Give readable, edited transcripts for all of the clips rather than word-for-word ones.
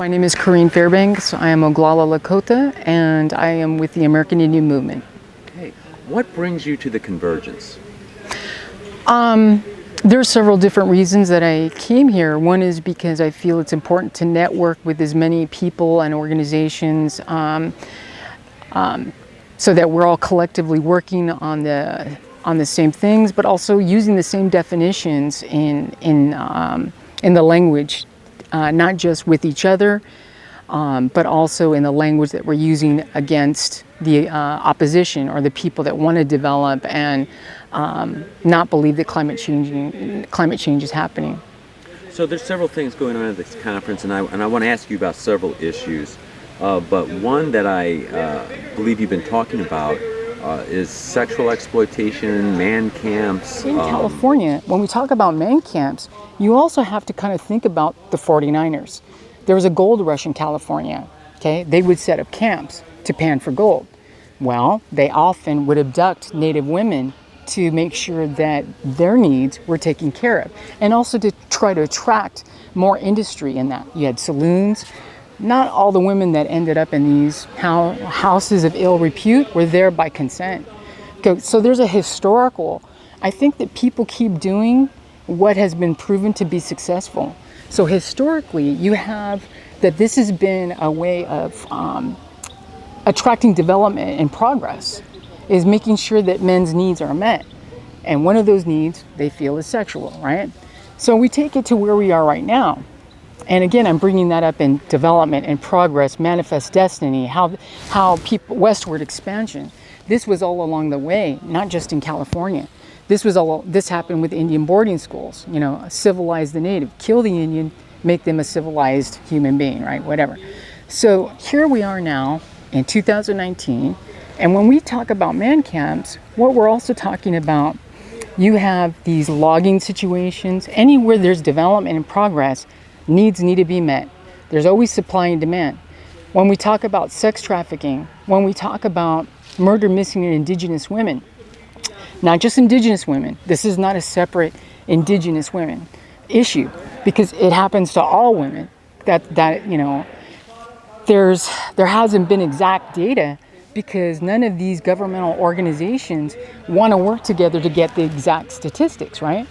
My name is Corine Fairbanks. I am Oglala Lakota, and I am with the American Indian Movement. Okay. What brings you to the Convergence? There are several different reasons that I came here. One is because I feel it's important to network with as many people and organizations so that we're all collectively working on the same things, but also using the same definitions in the language, not just with each other, but also in the language that we're using against the opposition or the people that want to develop and not believe that climate change is happening. So there's several things going on at this conference, and I want to ask you about several issues. But one that I believe you've been talking about is sexual exploitation, man camps. In California, when we talk about man camps, you also have to kind of think about the 49ers. There was a gold rush in California, okay? They would set up camps to pan for gold. Well, they often would abduct Native women to make sure that their needs were taken care of, and also to try to attract more industry in that. You had saloons. Not all the women that ended up in these houses of ill repute were there by consent. Okay, so there's a historical, I think that people keep doing what has been proven to be successful. So historically, you have that this has been a way of attracting development and progress, is making sure that men's needs are met. And one of those needs they feel is sexual, right? So we take it to where we are right now. And again, I'm bringing that up in development and progress, manifest destiny, how people, westward expansion. This was all along the way, not just in California. This happened with Indian boarding schools. You know, civilize the native, kill the Indian, make them a civilized human being, right? Whatever. So here we are now in 2019. And when we talk about man camps, what we're also talking about, you have these logging situations. Anywhere there's development and progress, needs need to be met. There's always supply and demand. When we talk about sex trafficking, when we talk about murder, missing, and indigenous women, not just indigenous women, this is not a separate indigenous women issue, because it happens to all women. That you know, there hasn't been exact data because none of these governmental organizations want to work together to get the exact statistics, right?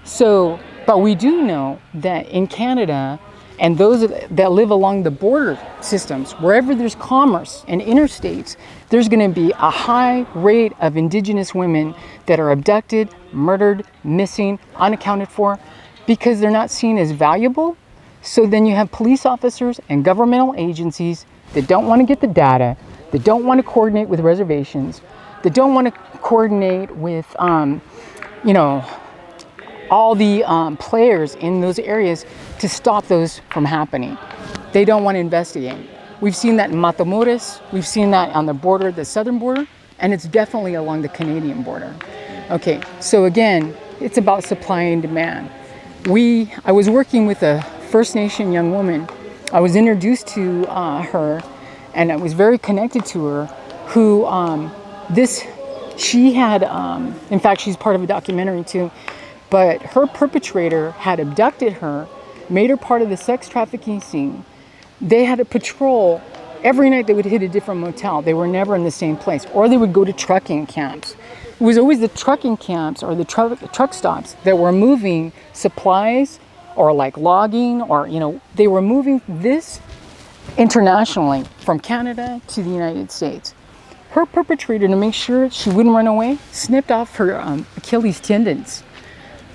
So, but we do know that in Canada and those that live along the border systems, wherever there's commerce and interstates, there's going to be a high rate of indigenous women that are abducted, murdered, missing, unaccounted for, because they're not seen as valuable. So then you have police officers and governmental agencies that don't want to get the data, that don't want to coordinate with reservations, that don't want to coordinate with, you know, all the players in those areas to stop those from happening. They don't want to investigate. We've seen that in Matamoros, we've seen that on the border, the southern border, and it's definitely along the Canadian border. Okay, so again, it's about supply and demand. I was working with a First Nation young woman. I was introduced to her, and I was very connected to her, who she had, in fact, she's part of a documentary too, but her perpetrator had abducted her, made her part of the sex trafficking scene. They had to patrol every night. They would hit a different motel. They were never in the same place, or they would go to trucking camps. It was always the trucking camps or the truck stops that were moving supplies, or like logging, or, you know, they were moving this internationally from Canada to the United States. Her perpetrator, to make sure she wouldn't run away, snipped off her Achilles tendons.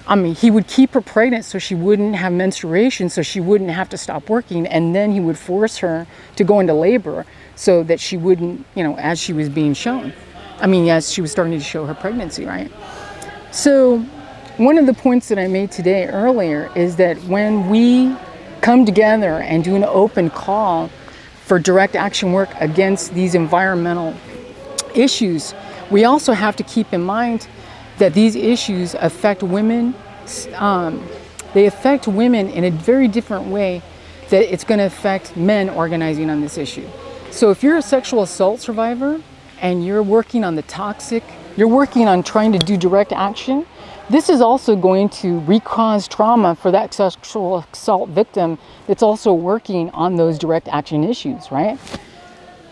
I mean, he would keep her pregnant so she wouldn't have menstruation, so she wouldn't have to stop working, and then he would force her to go into labor so that she wouldn't, you know, as she was being shown. I mean, as she was starting to show her pregnancy, right? So one of the points that I made today earlier is that when we come together and do an open call for direct action work against these environmental issues, we also have to keep in mind that these issues affect women. They affect women in a very different way that it's going to affect men organizing on this issue. So if you're a sexual assault survivor and you're working on you're working on trying to do direct action, this is also going to recause trauma for that sexual assault victim that's also working on those direct action issues, right?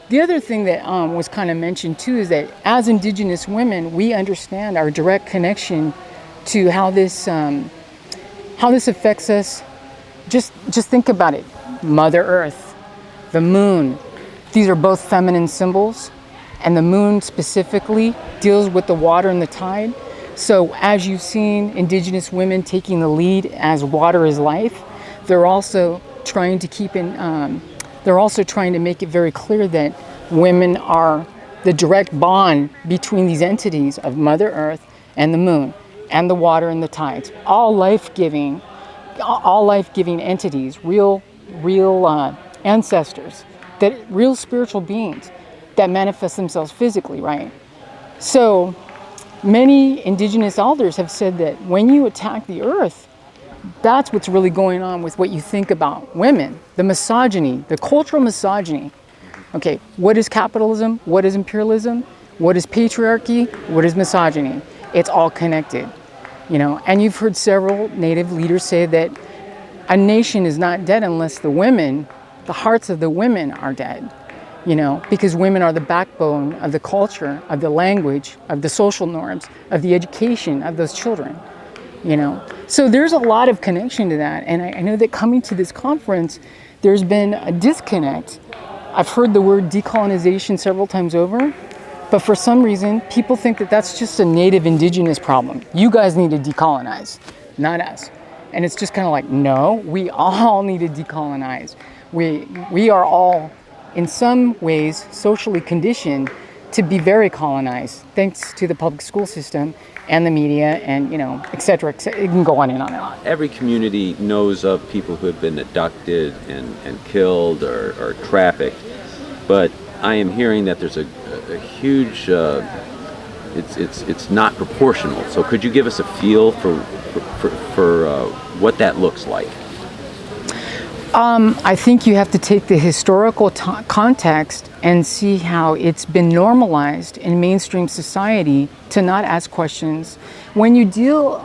The other thing that was kind of mentioned too is that as Indigenous women, we understand our direct connection to how this affects us. Just think about it. Mother Earth, the moon, these are both feminine symbols, and the moon specifically deals with the water and the tide. So as you've seen Indigenous women taking the lead as water is life, they're also trying to they're also trying to make it very clear that women are the direct bond between these entities of Mother Earth and the moon and the water and the tides, all life-giving entities, real ancestors, real spiritual beings that manifest themselves physically, right? So many Indigenous elders have said that when you attack the earth, that's what's really going on with what you think about women, the misogyny, the cultural misogyny. Okay, what is capitalism? What is imperialism? What is patriarchy? What is misogyny? It's all connected, and you've heard several Native leaders say that a nation is not dead unless the hearts of the women are dead, because women are the backbone of the culture, of the language, of the social norms, of the education of those children, So there's a lot of connection to that. And I know that coming to this conference, there's been a disconnect. I've heard the word decolonization several times over, but for some reason, people think that that's just a Native Indigenous problem. You guys need to decolonize, not us. And it's just kind of like, no, we all need to decolonize. We are all, in some ways, socially conditioned to be very colonized, thanks to the public school system and the media and, et cetera, et cetera. It can go on and on and on. Every community knows of people who have been abducted and killed or trafficked, but I am hearing that there's a huge, it's not proportional. So could you give us a feel for what that looks like? I think you have to take the historical context and see how it's been normalized in mainstream society to not ask questions. When you deal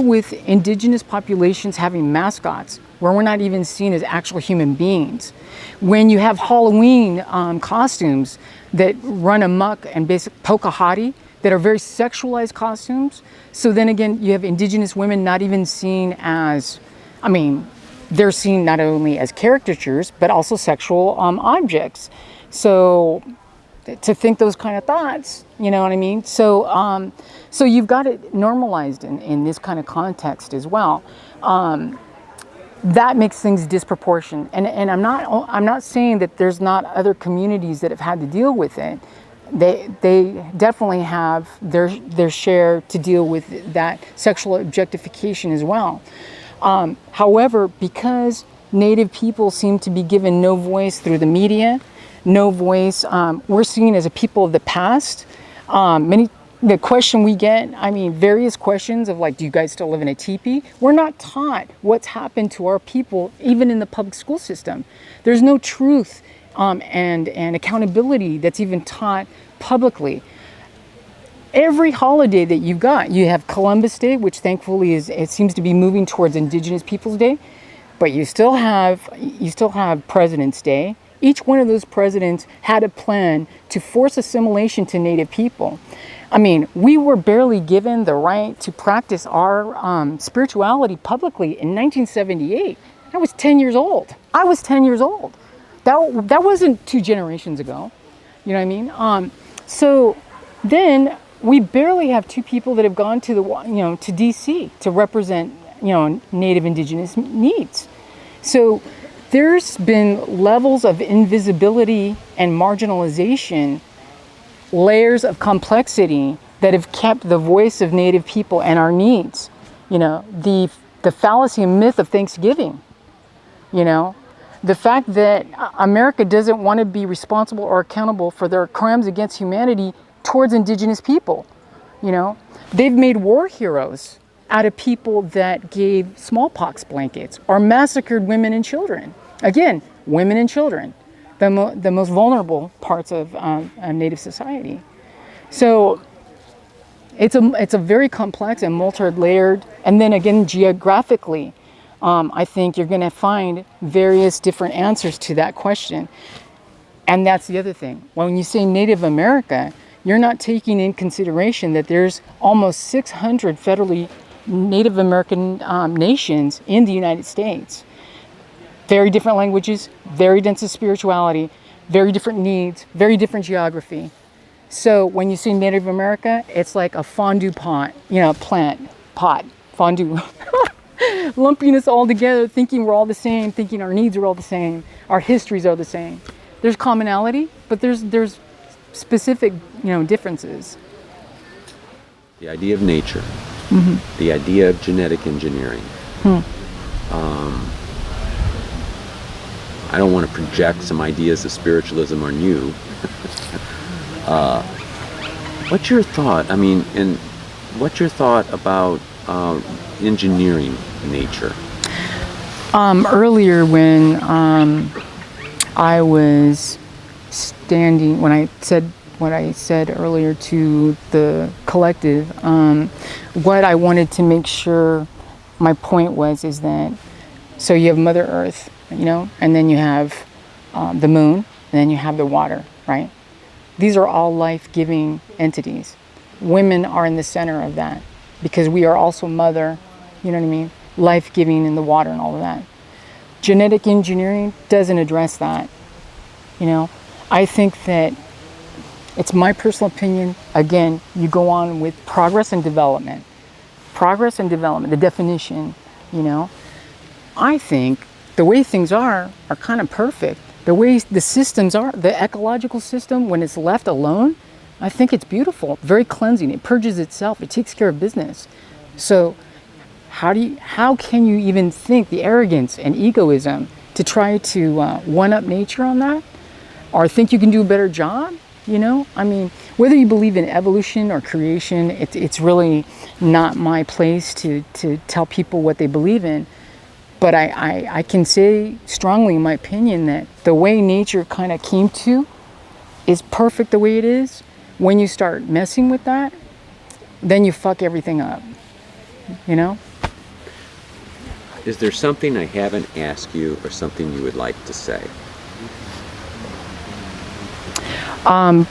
with Indigenous populations having mascots, where we're not even seen as actual human beings, when you have Halloween costumes that run amok and basic Pocahontas, that are very sexualized costumes. So then again, you have Indigenous women not even seen as, they're seen not only as caricatures, but also sexual objects. So to think those kind of thoughts, you know what I mean? So so you've got it normalized in this kind of context as well. That makes things disproportionate. And I'm not saying that there's not other communities that have had to deal with it. They definitely have their share to deal with that sexual objectification as well. However, because Native people seem to be given no voice through the media, no voice, we're seen as a people of the past. The question we get, various questions of like, do you guys still live in a teepee? We're not taught what's happened to our people, even in the public school system. There's no truth and accountability that's even taught publicly. Every holiday that you've got, you have Columbus Day, which thankfully it seems to be moving towards Indigenous Peoples Day, but you still have President's Day. Each one of those presidents had a plan to force assimilation to Native people. We were barely given the right to practice our spirituality publicly in 1978. I was 10 years old. That wasn't 2 generations ago. You know what I mean? So then we barely have 2 people that have gone to to DC to represent, Native Indigenous needs. So there's been levels of invisibility and marginalization, layers of complexity that have kept the voice of Native people and our needs. The fallacy and myth of Thanksgiving, the fact that America doesn't want to be responsible or accountable for their crimes against humanity towards Indigenous people. They've made war heroes out of people that gave smallpox blankets or massacred women and children. Again, women and children, the most vulnerable parts of Native society. So It's a very complex and multi-layered, and then again geographically, I think you're going to find various different answers to that question. And that's the other thing. When you say Native America, you're not taking in consideration that there's almost 600 federally Native American nations in the United States. Very different languages, very dense of spirituality, very different needs, very different geography. So when you say Native America, it's like a fondue pot, fondue. Lumping us all together, thinking we're all the same, thinking our needs are all the same, our histories are the same. There's commonality, but there's specific, differences. The idea of nature, the idea of genetic engineering. I don't want to project some ideas of spiritualism on you. What's your thought? I mean, and what's your thought about engineering nature? Earlier when I was standing, when I said what I said earlier to the collective, what I wanted to make sure my point is that, so you have Mother Earth, and then you have the moon, and then you have the water, right? These are all life-giving entities. Women are in the center of that because we are also mother, life-giving in the water and all of that. Genetic engineering doesn't address that. I think that it's my personal opinion. Again, you go on with progress and development. Progress and development, the definition, I think the way things are kind of perfect. The way the systems are, the ecological system, when it's left alone, I think it's beautiful, very cleansing. It purges itself. It takes care of business. So how can you even think the arrogance and egoism to try to one-up nature on that? Or think you can do a better job? I mean, whether you believe in evolution or creation, it's really not my place to tell people what they believe in. But I can say strongly, in my opinion, that the way nature kind of came to is perfect the way it is. When you start messing with that, then you fuck everything up, Is there something I haven't asked you or something you would like to say?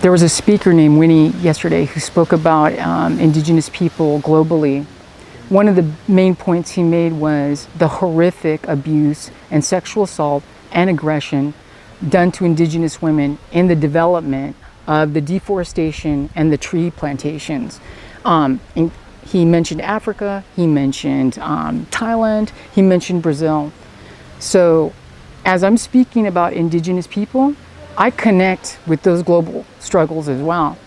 There was a speaker named Winnie yesterday who spoke about indigenous people globally. One of the main points he made was the horrific abuse and sexual assault and aggression done to indigenous women in the development of the deforestation and the tree plantations. He mentioned Africa, he mentioned Thailand, he mentioned Brazil. So as I'm speaking about indigenous people, I connect with those global struggles as well.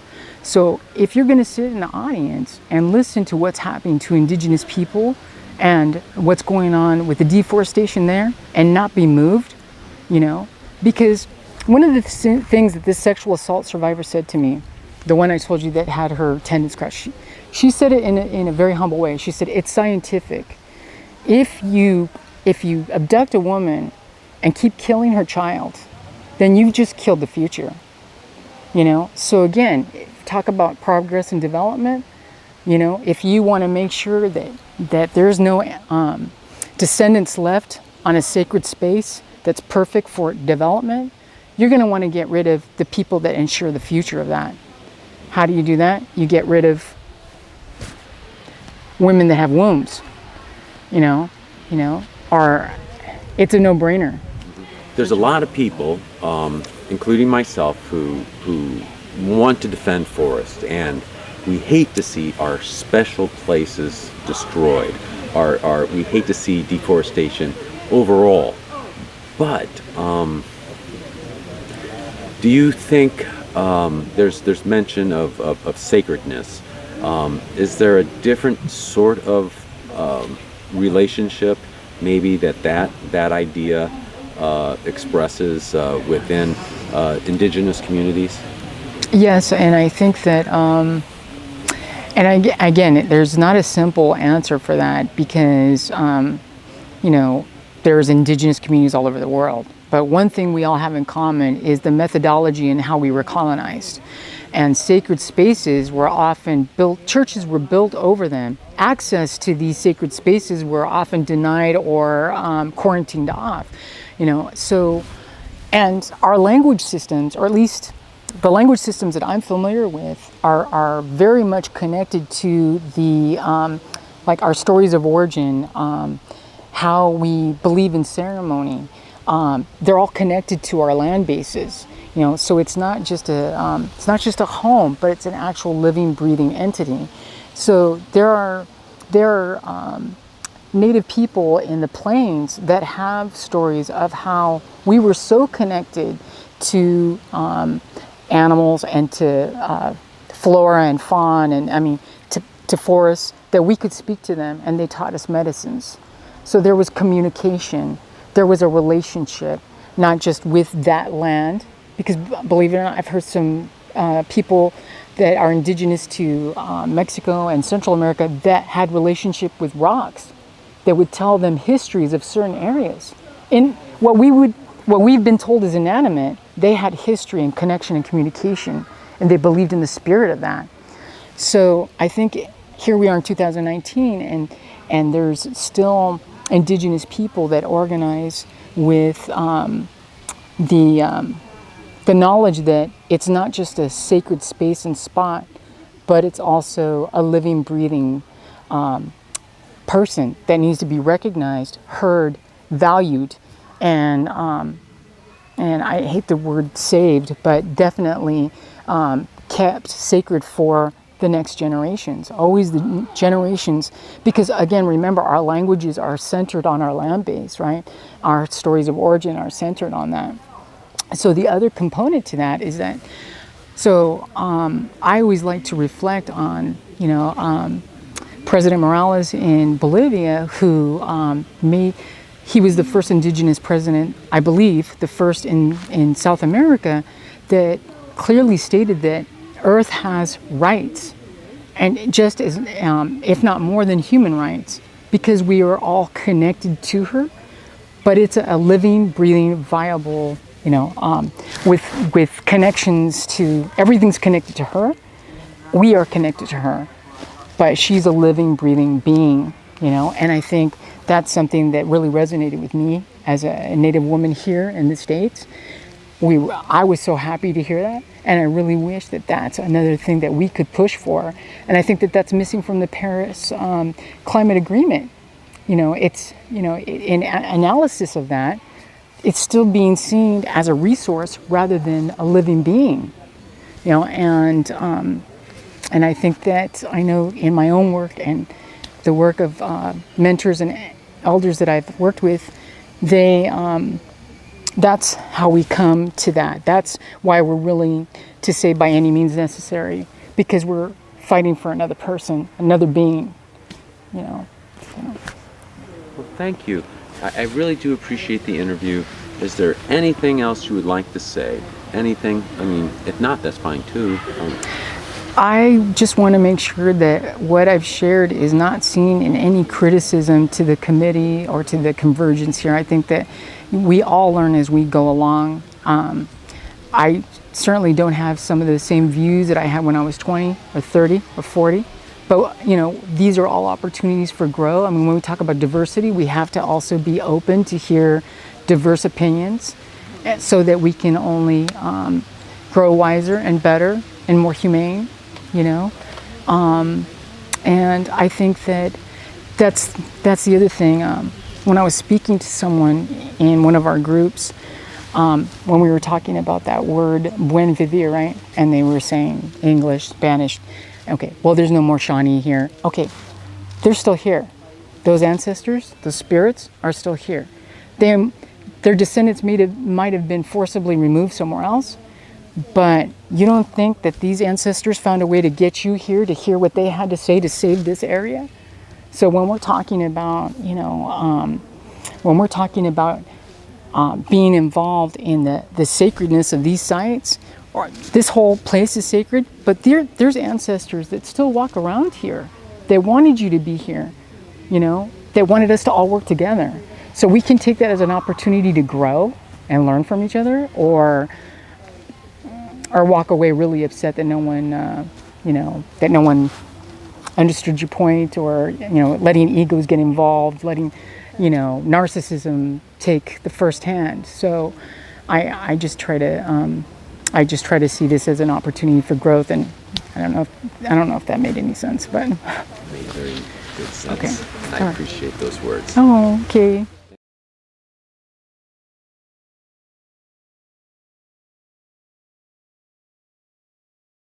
So if you're going to sit in the audience and listen to what's happening to indigenous people and what's going on with the deforestation there and not be moved, because one of the things that this sexual assault survivor said to me, the one I told you that had her tendons crushed, she said it in a very humble way. She said, it's scientific. If you abduct a woman and keep killing her child, then you've just killed the future. So again, talk about progress and development. If you want to make sure that there's no descendants left on a sacred space that's perfect for development, you're going to want to get rid of the people that ensure the future of that. How do you do that? You get rid of women that have wombs, or it's a no-brainer. There's a lot of people, including myself, who want to defend forests, and we hate to see our special places destroyed. We hate to see deforestation overall. But do you think there's mention of sacredness? Is there a different sort of relationship, maybe that idea expresses within indigenous communities? Yes, and I think that, again, there's not a simple answer for that because, there's indigenous communities all over the world. but one thing we all have in common is the methodology and how we were colonized. And sacred spaces were often built, churches were built over them. Access to these sacred spaces were often denied or quarantined off, so, and our language systems, or at least the language systems that I'm familiar with, are very much connected to the, like our stories of origin, how we believe in ceremony. They're all connected to our land bases. So it's not just a home, but it's an actual living, breathing entity. So there are Native people in the plains that have stories of how we were so connected to animals and to flora and fauna, and to forests, that we could speak to them, and they taught us medicines. So there was communication, there was a relationship, not just with that land. Because believe it or not, I've heard some people that are indigenous to Mexico and Central America that had relationship with rocks that would tell them histories of certain areas. In what we've been told is inanimate, they had history and connection and communication, and they believed in the spirit of that. So I think here we are in 2019, and there's still indigenous people that organize with the knowledge that it's not just a sacred space and spot, but it's also a living, breathing person that needs to be recognized, heard, valued, and I hate the word saved, but definitely kept sacred for the next generations, always the generations, because again, remember, our languages are centered on our land base, right? Our stories of origin are centered on that. So the other component to that is that, I always like to reflect on, President Morales in Bolivia, who he was the first indigenous president, I believe, the first in South America, that clearly stated that Earth has rights, and just as, if not more than human rights, because we are all connected to her, but it's a living, breathing, viable, with connections to, everything's connected to her. We are connected to her, but she's a living, breathing being, and I think that's something that really resonated with me as a Native woman here in the States. I was so happy to hear that, and I really wish that that's another thing that we could push for, and I think that that's missing from the Paris climate agreement. It's, in analysis of that, it's still being seen as a resource rather than a living being, and I think that I know in my own work and the work of mentors and elders that I've worked with, that's how we come to that. That's why we're willing to say by any means necessary, because we're fighting for another person, another being, Well, thank you. I really do appreciate the interview. Is there anything else you would like to say? Anything? If not, that's fine too. I just want to make sure that what I've shared is not seen in any criticism to the committee or to the convergence here. I think that we all learn as we go along. I certainly don't have some of the same views that I had when I was 20 or 30 or 40. But, these are all opportunities for growth. When we talk about diversity, we have to also be open to hear diverse opinions so that we can only grow wiser and better and more humane, And I think that that's the other thing. When I was speaking to someone in one of our groups, when we were talking about that word, buen vivir, right? And they were saying English, Spanish. Okay, well, there's no more Shawnee here. Okay, they're still here. Those ancestors, those spirits are still here. Their descendants might have been forcibly removed somewhere else, but you don't think that these ancestors found a way to get you here to hear what they had to say to save this area? So when we're talking about, being involved in the sacredness of these sites, or this whole place is sacred, but there's ancestors that still walk around here. They wanted you to be here, They wanted us to all work together. So we can take that as an opportunity to grow and learn from each other, or walk away really upset that no one, that no one understood your point, or letting egos get involved, letting narcissism take the first hand. So I just try to see this as an opportunity for growth, and I don't know if that made any sense, but Made very good sense. Okay. I appreciate those words. oh, okay.